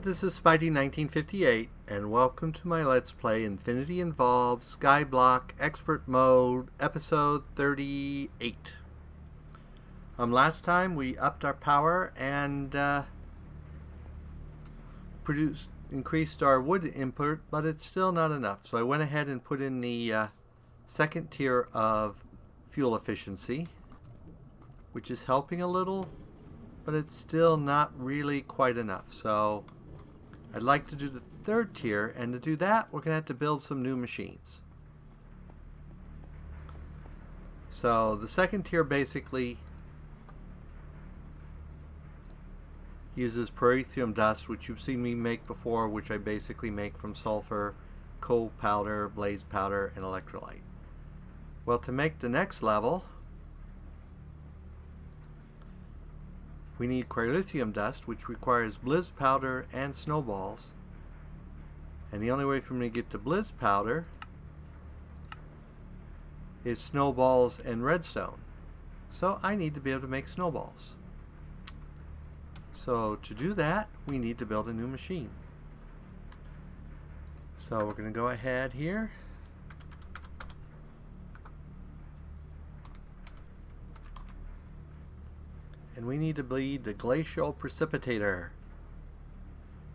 this is Spidey1958, and welcome to my Let's Play Infinity Evolved Skyblock Expert Mode, Episode 38. Last time we upped our power and increased our wood input, but it's still not enough. So I went ahead and put in the second tier of fuel efficiency, which is helping a little, but it's still not really quite enough. So I'd like to do the third tier, and to do that we're going to have to build some new machines. So the second tier basically uses perithium dust, which you've seen me make before, which I basically make from sulfur, coal powder, blaze powder, and electrolyte. Well, to make the next level, we need cryolithium dust, which requires blizz powder and snowballs. And the only way for me to get to blizz powder is snowballs and redstone. So I need to be able to make snowballs. So to do that, we need to build a new machine. So we're going to go ahead here. And we need to build the glacial precipitator,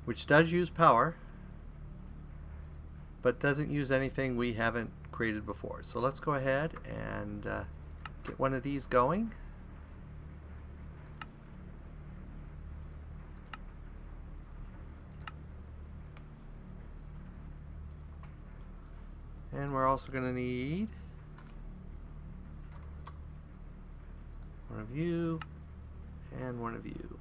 which does use power, but doesn't use anything we haven't created before. So let's go ahead and get one of these going. And we're also going to need one of you and one of you.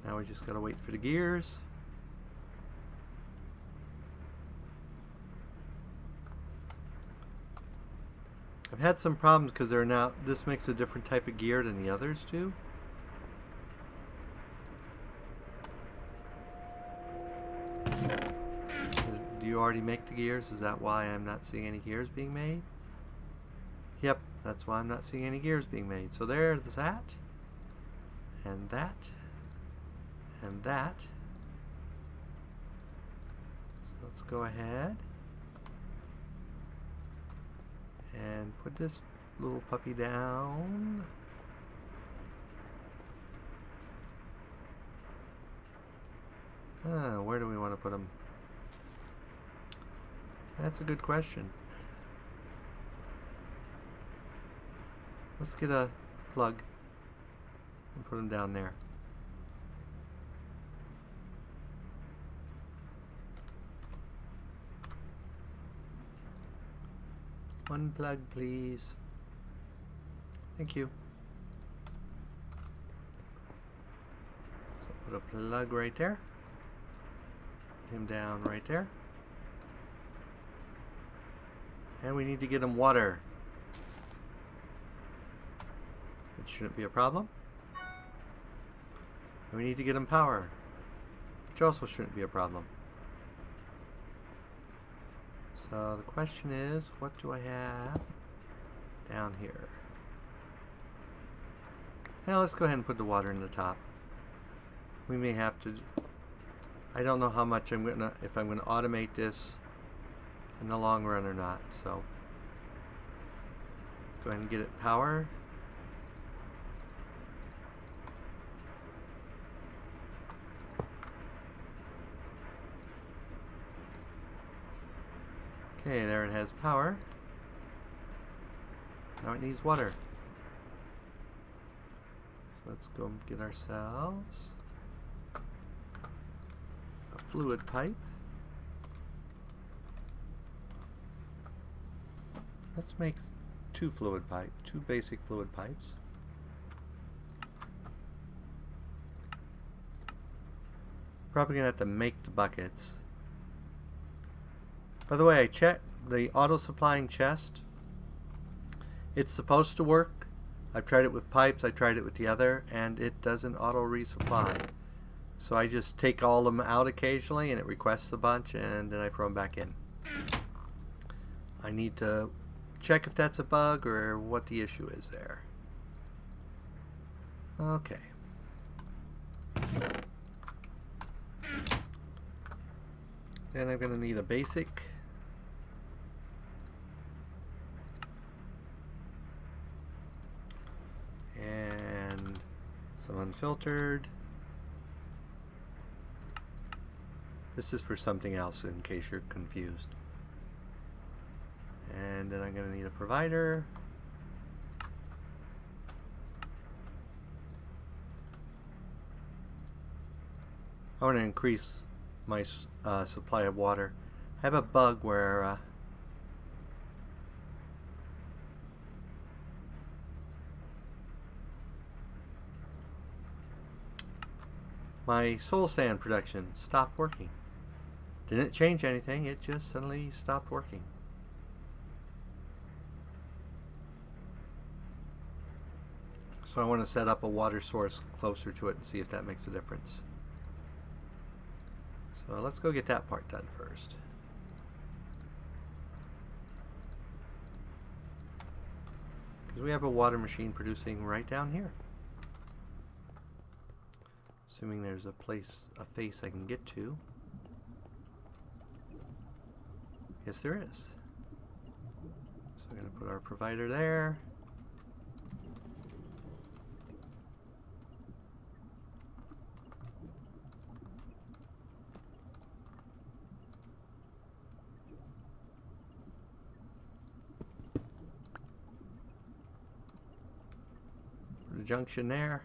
Now we just got to wait for the gears. I've had some problems because this makes a different type of gear than the others do. Do you already make the gears? Is that why I'm not seeing any gears being made? Yep, that's why I'm not seeing any gears being made. So there's that, and that, and that. So let's go ahead and put this little puppy down. Where do we want to put him? That's a good question. Let's get a plug and put him down there. One plug, please. Thank you. So put a plug right there. Put him down right there. And we need to get him water. It shouldn't be a problem. And we need to get him power, which also shouldn't be a problem. So the question is, what do I have down here? Now let's go ahead and put the water in the top. We may have to, I don't know how much if I'm gonna automate this in the long run or not. So let's go ahead and get it power. Okay, there it has power. Now it needs water. So let's go get ourselves a fluid pipe. Let's make two basic fluid pipes. Probably gonna have to make the buckets. By the way, I checked the auto-supplying chest. It's supposed to work. I've tried it with pipes, I tried it with the other, and it doesn't auto-resupply. So I just take all of them out occasionally, and it requests a bunch, and then I throw them back in. I need to check if that's a bug or what the issue is there. Okay. Then I'm going to need a basic. And some unfiltered. This is for something else in case you're confused. And then I'm going to need a provider. I want to increase my supply of water. I have a bug where my soul sand production stopped working. Didn't change anything, it just suddenly stopped working. So I want to set up a water source closer to it and see if that makes a difference. So let's go get that part done first. Because we have a water machine producing right down here. Assuming there's a face I can get to. Yes, there is. So we're going to put our provider there. Put a junction there.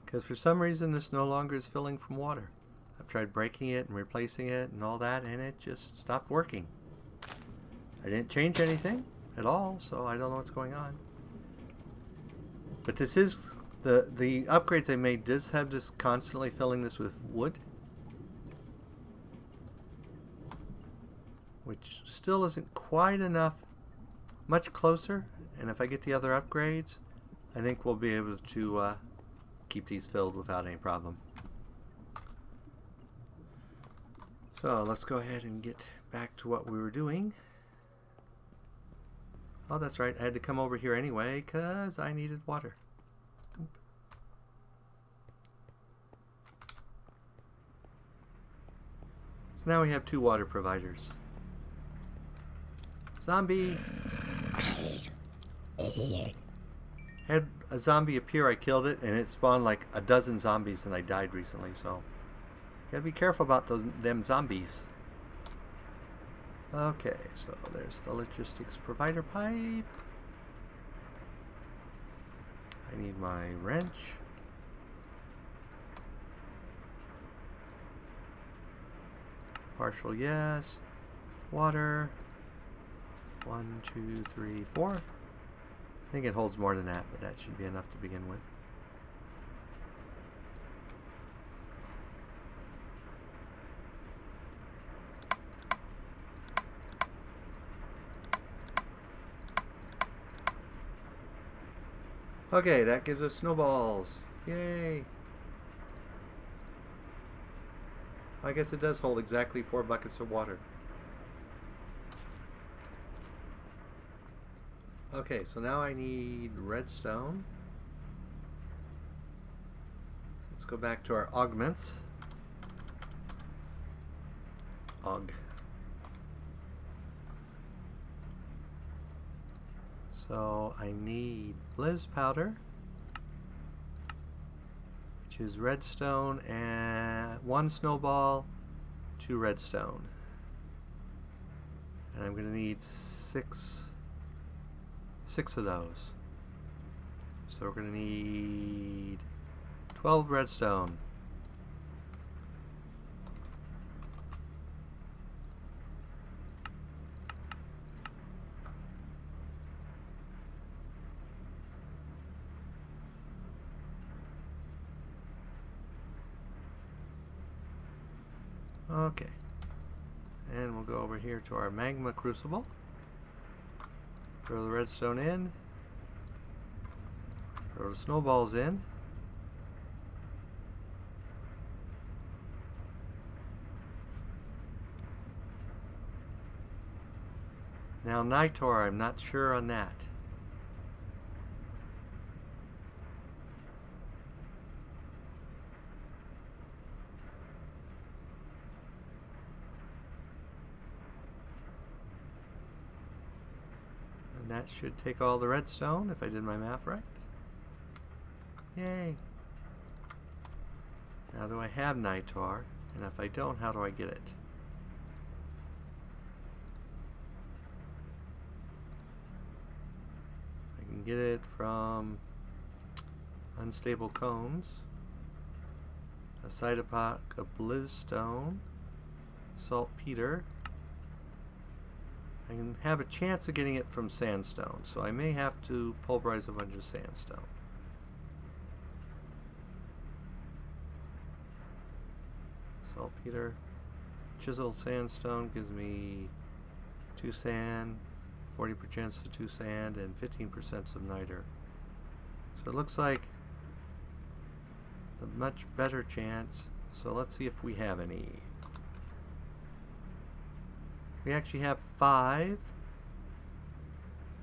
Because for some reason this no longer is filling from water. I've tried breaking it and replacing it and all that, and it just stopped working. I didn't change anything at all, so I don't know what's going on. But this is the upgrades I made does have this constantly filling this with wood, which still isn't quite enough. Much closer, and if I get the other upgrades, I think we'll be able to keep these filled without any problem. So let's go ahead and get back to what we were doing. Oh, that's right. I had to come over here anyway because I needed water. So now we have 2 water providers. Zombie! Had a zombie appear, I killed it, and it spawned like a dozen zombies, and I died recently, so gotta be careful about them zombies. Okay, so there's the logistics provider pipe. I need my wrench. Partial yes. Water. 1, 2, 3, 4. I think it holds more than that, but that should be enough to begin with. Okay, that gives us snowballs. Yay! I guess it does hold exactly 4 buckets of water. Okay, so now I need redstone. Let's go back to our augments. So I need blizz powder, which is redstone, and 1 snowball, 2 redstone. And I'm going to need 6 of those. So we're going to need 12 redstone. Okay, and we'll go over here to our magma crucible. Throw the redstone in. Throw the snowballs in. Now Nitor, I'm not sure on that. that should take all the redstone if I did my math right. Yay! Now do I have Nitor? And if I don't, how do I get it? I can get it from unstable cones, a cytopot, a blizstone, saltpeter. I can have a chance of getting it from sandstone, so I may have to pulverize a bunch of sandstone. Saltpeter. Chiseled sandstone gives me 2 sand, 40% of 2 sand, and 15% of niter. So it looks like a much better chance. So let's see if we have any. We actually have 5,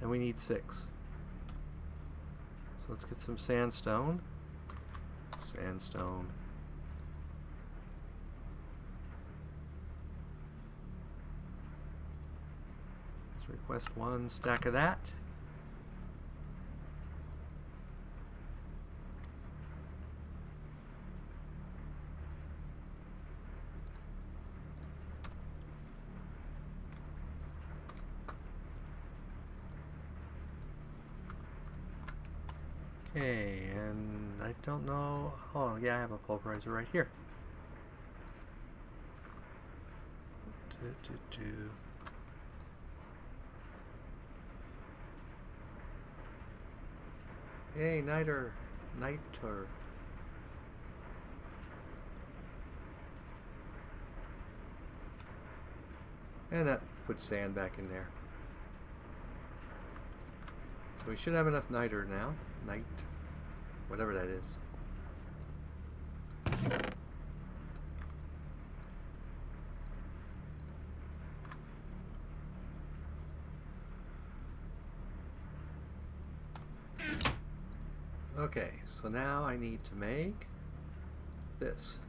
and we need 6. So let's get some sandstone. Sandstone. Let's request 1 stack of that. Okay, and I don't know. Oh, yeah, I have a pulverizer right here. Hey, niter. Niter. And that puts sand back in there. So we should have enough niter now. Nite. Whatever that is. Okay, so now I need to make this.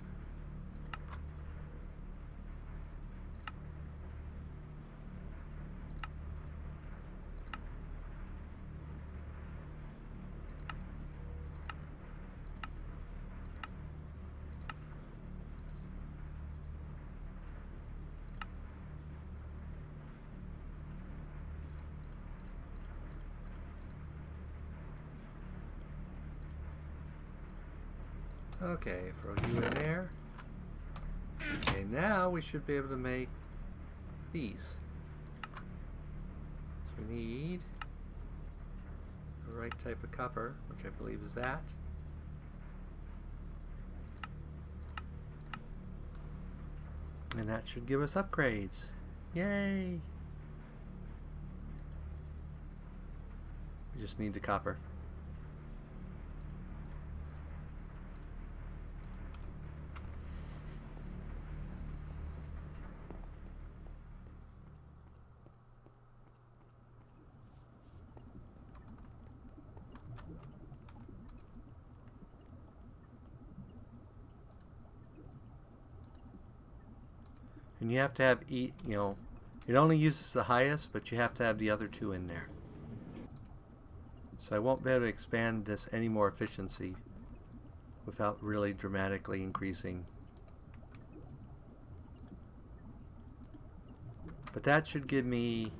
Okay, throw you in there. Okay, now we should be able to make these. So we need the right type of copper, which I believe is that. And that should give us upgrades. Yay! We just need the copper. And you have to have, it only uses the highest, but you have to have the other 2 in there. So I won't be able to expand this any more efficiency without really dramatically increasing. But that should give me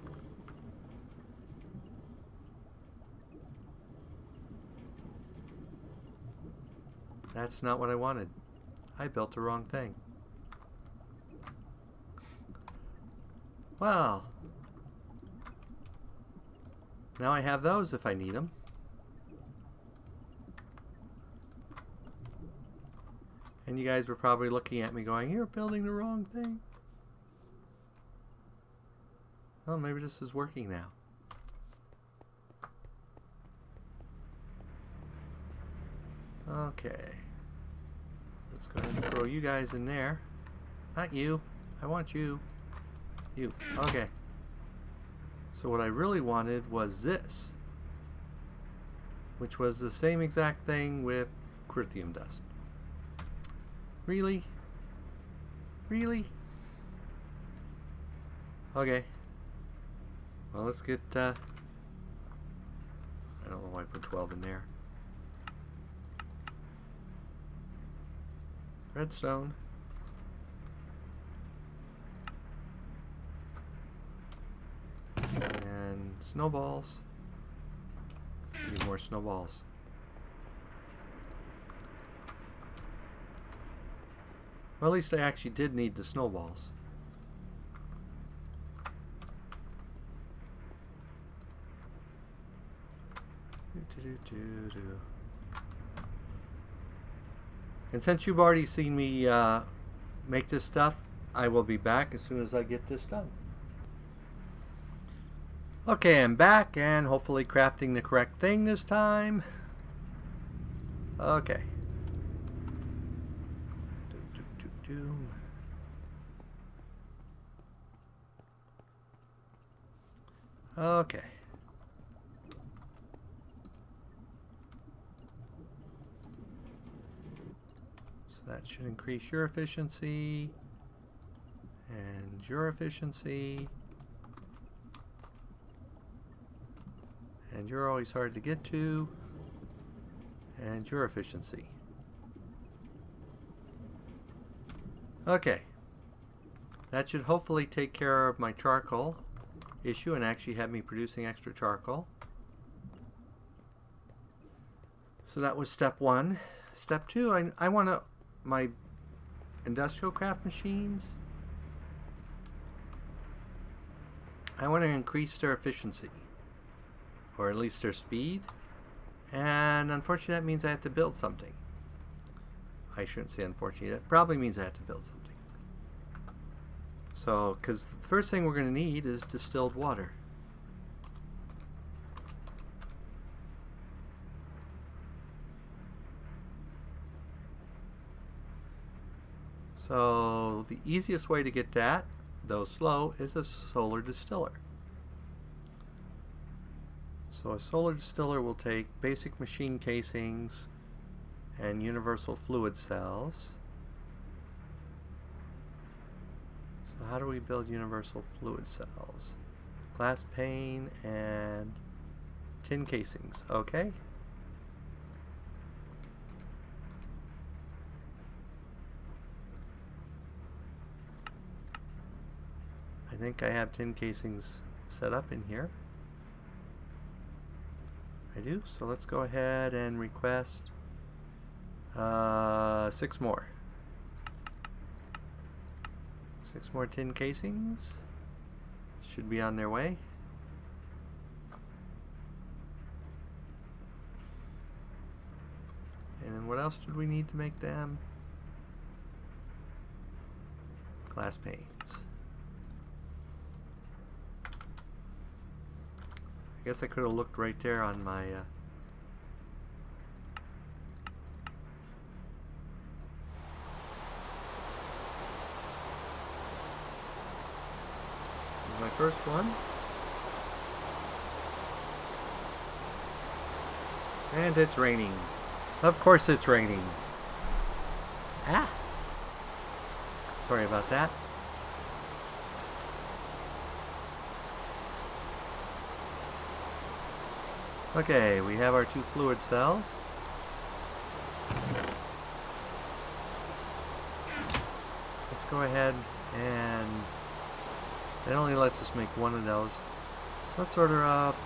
that's not what I wanted. I built the wrong thing. Well, now I have those if I need them. And you guys were probably looking at me going, you're building the wrong thing. Oh, maybe this is working now. Okay. Let's go ahead and throw you guys in there. Not you. I want you. You. Okay. So what I really wanted was this, which was the same exact thing with Quirthium dust. Really? Really? Okay. Well, let's get don't know why I put 12 in there. Redstone. And snowballs. Need more snowballs. Well, at least I actually did need the snowballs. And since you've already seen me make this stuff, I will be back as soon as I get this done. Okay, I'm back and hopefully crafting the correct thing this time. Okay. Okay. So that should increase your efficiency and your efficiency. And you're always hard to get to. And your efficiency. Okay. That should hopefully take care of my charcoal issue and actually have me producing extra charcoal. So that was step one. Step two, I want to, my industrial craft machines, I want to increase their efficiency, or at least their speed, and unfortunately that means I have to build something. I shouldn't say unfortunately, that probably means I have to build something. So, because the first thing we're going to need is distilled water. So, the easiest way to get that, though slow, is a solar distiller. So a solar distiller will take basic machine casings and universal fluid cells. So how do we build universal fluid cells? Glass pane and tin casings. Okay. I think I have tin casings set up in here. I do, so let's go ahead and request 6 more. 6 more tin casings. Should be on their way. And then what else did we need to make them? Glass panes. I guess I could have looked right there on my my first one. And it's raining. Of course it's raining. Ah! Sorry about that. Okay, we have our 2 fluid cells. Let's go ahead and it only lets us make 1 of those. So let's order up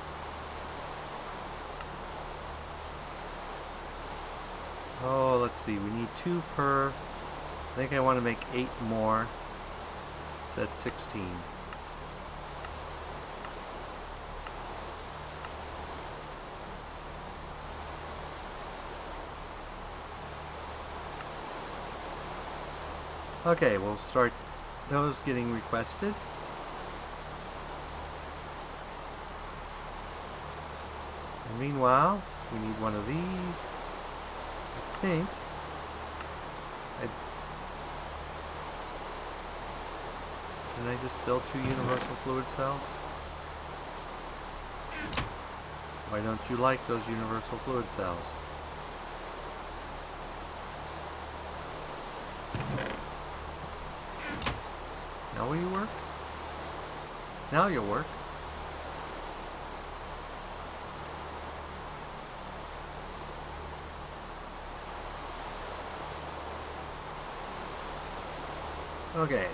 let's see, we need 2 per. I think I want to make 8 more. So that's 16. Okay, we'll start those getting requested. And meanwhile, we need one of these. I think. Can I just build 2 universal fluid cells? Why don't you like those universal fluid cells? Now will you work? Now you'll work. Okay.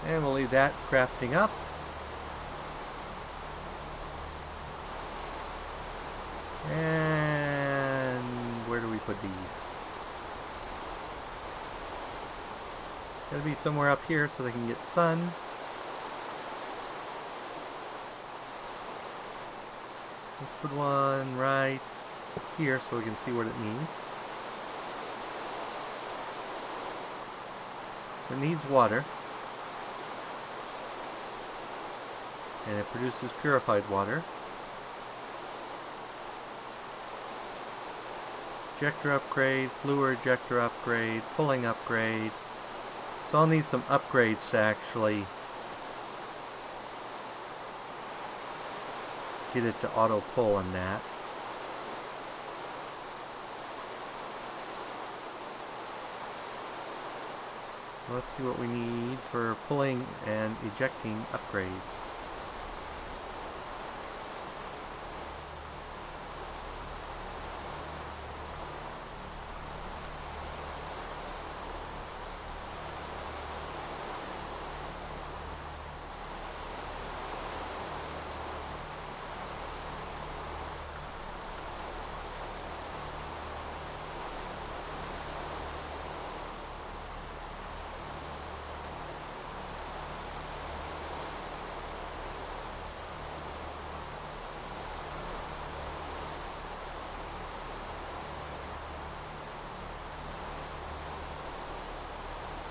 And we'll leave that crafting up. And where do we put these? Gotta be somewhere up here so they can get sun. Let's put one right here so we can see what it needs. So it needs water. And it produces purified water. Ejector upgrade, fluid ejector upgrade, pulling upgrade. So I'll need some upgrades to actually get it to auto pull on that. So let's see what we need for pulling and ejecting upgrades.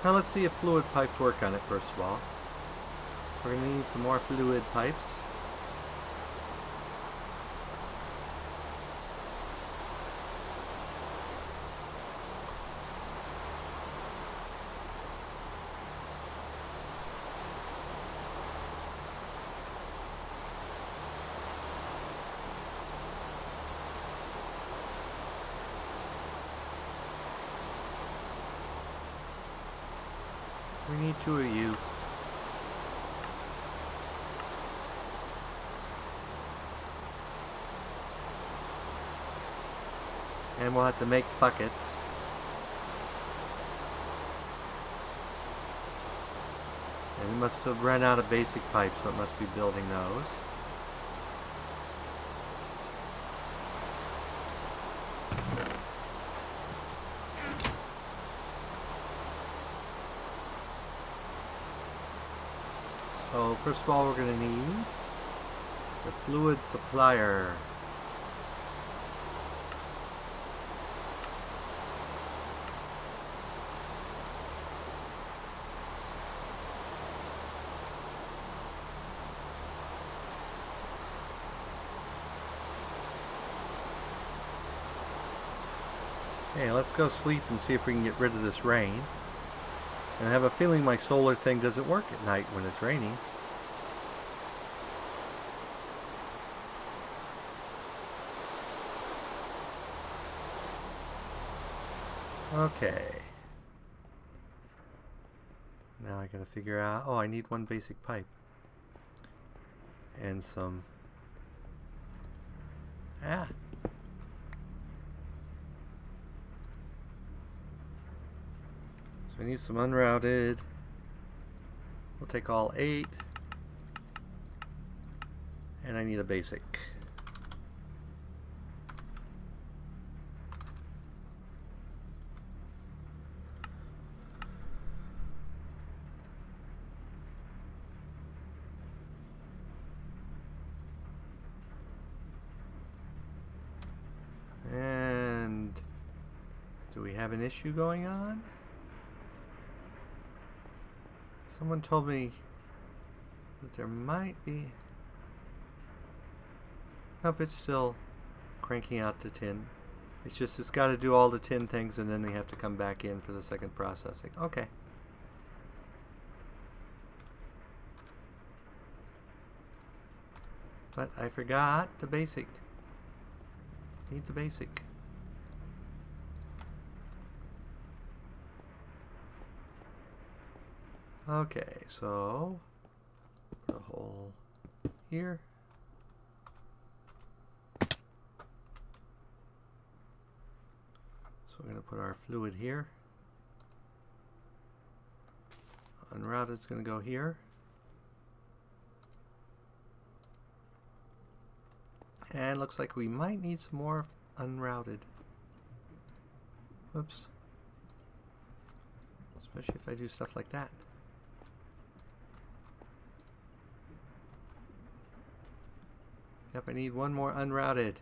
Now let's see if fluid pipes work on it first of all. So we're going to need some more fluid pipes. We need two of you. And we'll have to make buckets. And we must have run out of basic pipes, so it must be building those. So first of all, we're going to need the fluid supplier. Okay, let's go sleep and see if we can get rid of this rain. And I have a feeling my solar thing doesn't work at night when it's raining. Okay. Now I gotta figure out... Oh, I need one basic pipe. And some... Ah! So I need some unrouted. We'll take all 8. And I need a basic. And do we have an issue going on? Someone told me that there might be... Nope, it's still cranking out to 10. It's just it's got to do all the 10 things and then they have to come back in for the second processing. Okay. But I forgot the basic. Need the basic. Okay, so put a hole here. So we're going to put our fluid here. Unrouted is going to go here. And looks like we might need some more unrouted. Whoops. Especially if I do stuff like that. Yep, I need one more unrouted.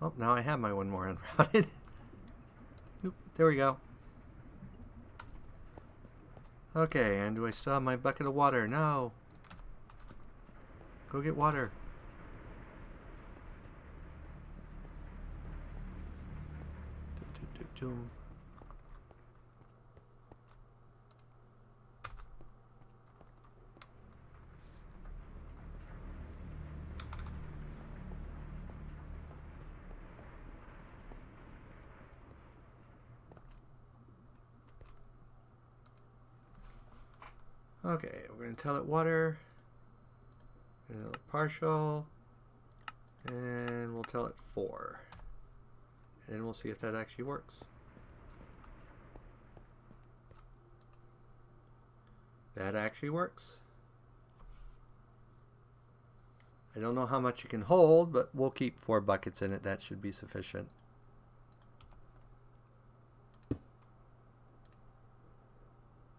Oh, now I have my one more unrouted. Oop, there we go. Okay, and do I still have my bucket of water? No. Go get water. Doom. Okay, we're going to tell it water, and partial, and we'll tell it 4. And we'll see if that actually works. That actually works. I don't know how much it can hold, but we'll keep 4 buckets in it. That should be sufficient.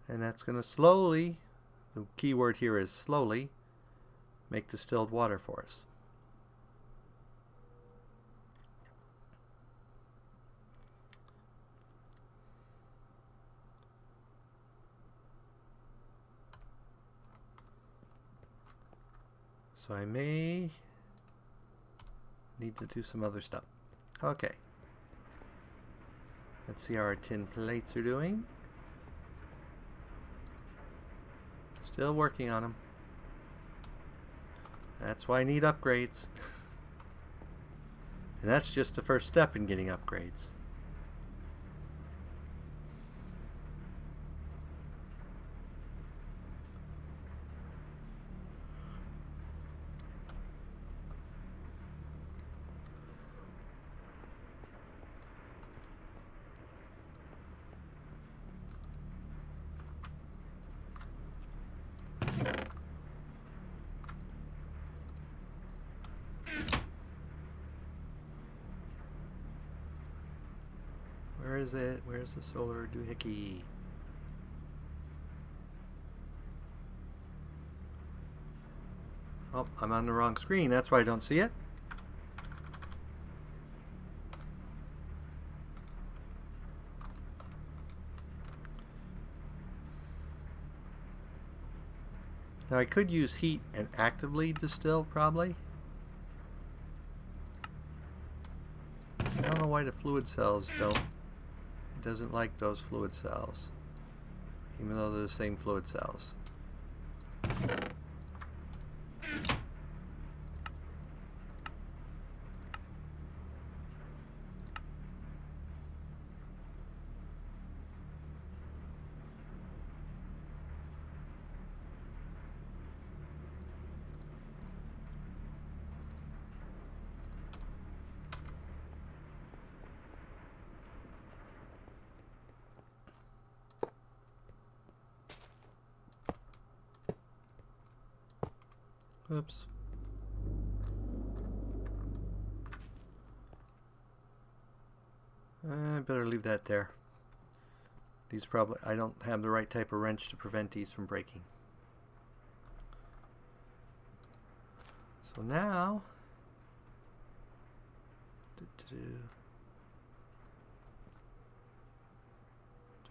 And that's going to slowly, the key word here is slowly, make distilled water for us. So I may need to do some other stuff. Okay. Let's see how our tin plates are doing. Still working on them. That's why I need upgrades. And that's just the first step in getting upgrades. Where is it? Where's the solar doohickey? Oh, I'm on the wrong screen. That's why I don't see it. Now I could use heat and actively distill probably. I don't know why the fluid cells don't. It doesn't like those fluid cells, even though they're the same fluid cells. Oops. I better leave that there. These probably, I don't have the right type of wrench to prevent these from breaking. So now, do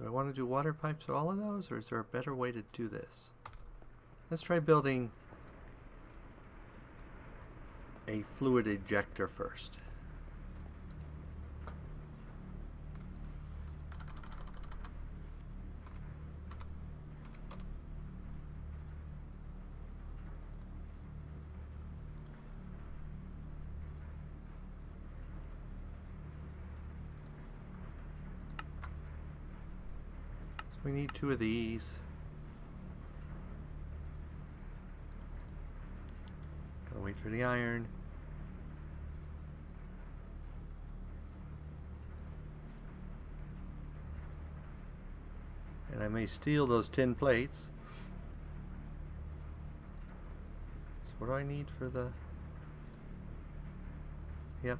I want to do water pipes for all of those, or is there a better way to do this? Let's try building a fluid ejector first. So we need 2 of these. wait for the iron. And I may steal those tin plates. So what do I need for the... Yep.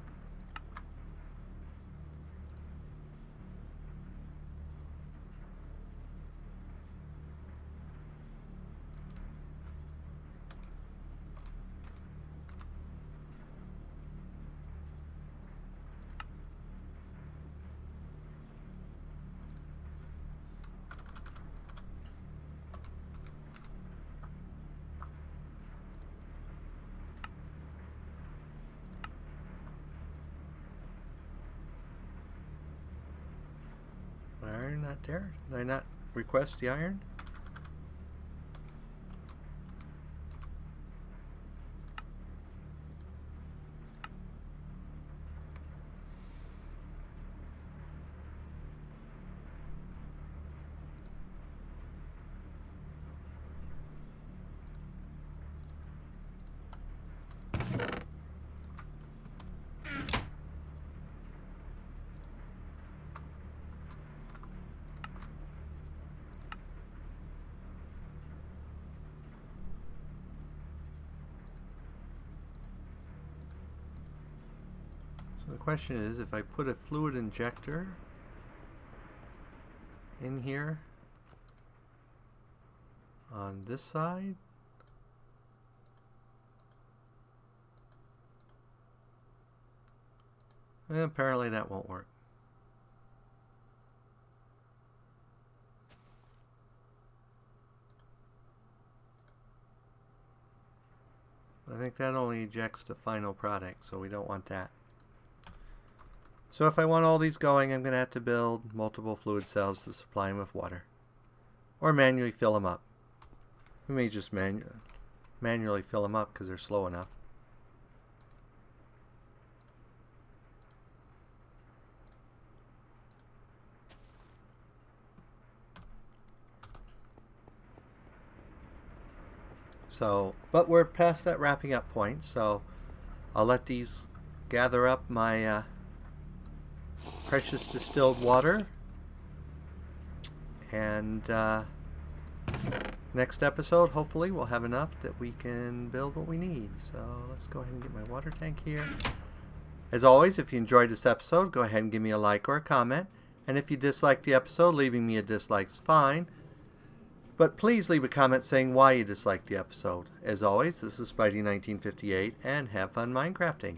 Iron not there? Did I not request the iron? So the question is, if I put a fluid injector in here on this side, apparently that won't work. I think that only ejects the final product, so we don't want that. So if I want all these going, I'm going to have to build multiple fluid cells to supply them with water. Or manually fill them up. We may just manually fill them up because they're slow enough. So, but we're past that wrapping up point, so I'll let these gather up my precious distilled water, and next episode hopefully we'll have enough that we can build what we need. So let's go ahead and get my water tank here. As always, if you enjoyed this episode, go ahead and give me a like or a comment, and if you disliked the episode, leaving me a dislike's fine, but please leave a comment saying why you disliked the episode. As always, this is Spidey1958, and have fun Minecrafting.